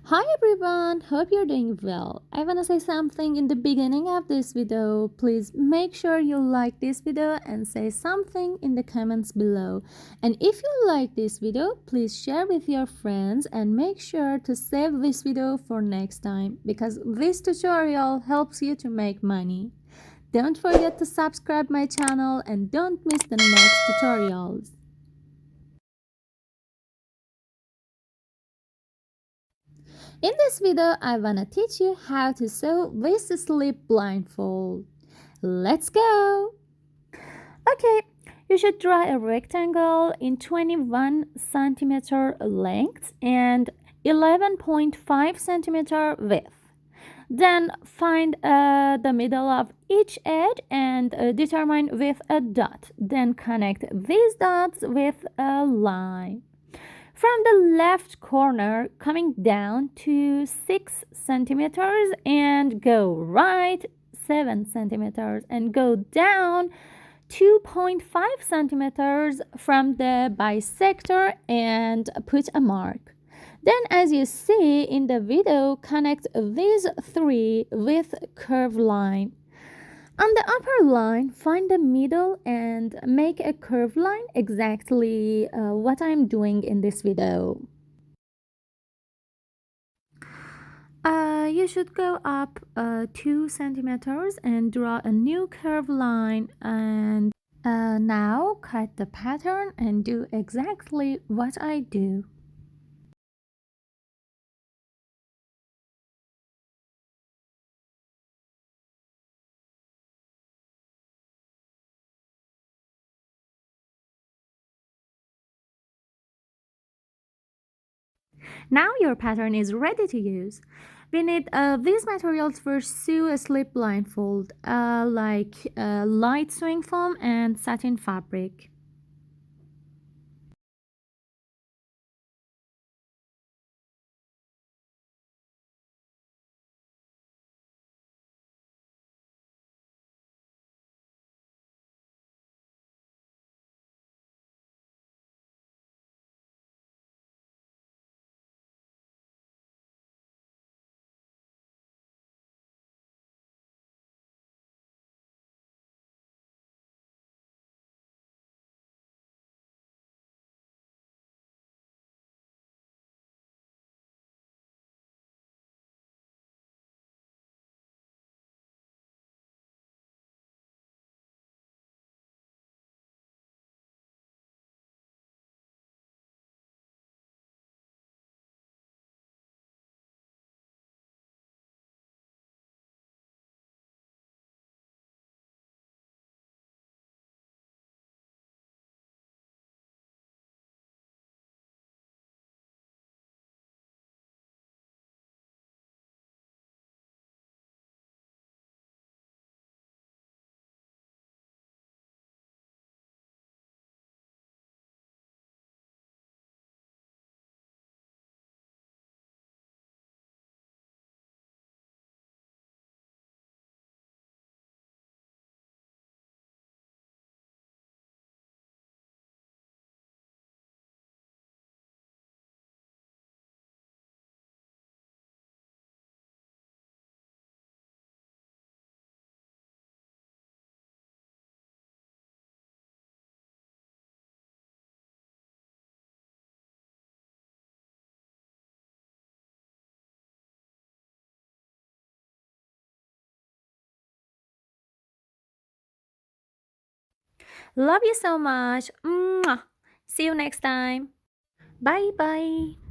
Hi everyone, hope you're doing well. I want to say something in the beginning of this video. Please make sure you like this video and say something in the comments below. And if you like this video, please share with your friends and make sure to save this video for next time because this tutorial helps you to make money. Don't forget to subscribe my channel and don't miss the next tutorials. In this video, I wanna teach you how to sew this sleep blindfold. Let's go! Okay, you should draw a rectangle in 21 centimeter length and 11.5 centimeter width. Then find the middle of each edge and determine with a dot. Then connect these dots with a line. From the left corner, coming down to 6 centimeters and go right 7 centimeters and go down 2.5 centimeters from the bisector and put a mark. Then as you see in the video, connect these three with curved line. On the upper line, find the middle and make a curved line, exactly what I'm doing in this video. You should go up 2 centimeters and draw a new curved line, and now cut the pattern and do exactly what I do. Now your pattern is ready to use. We need these materials for sew a sleep blindfold, like light sewing foam and satin fabric. Love you so much. Mwah. See you next time. Bye bye.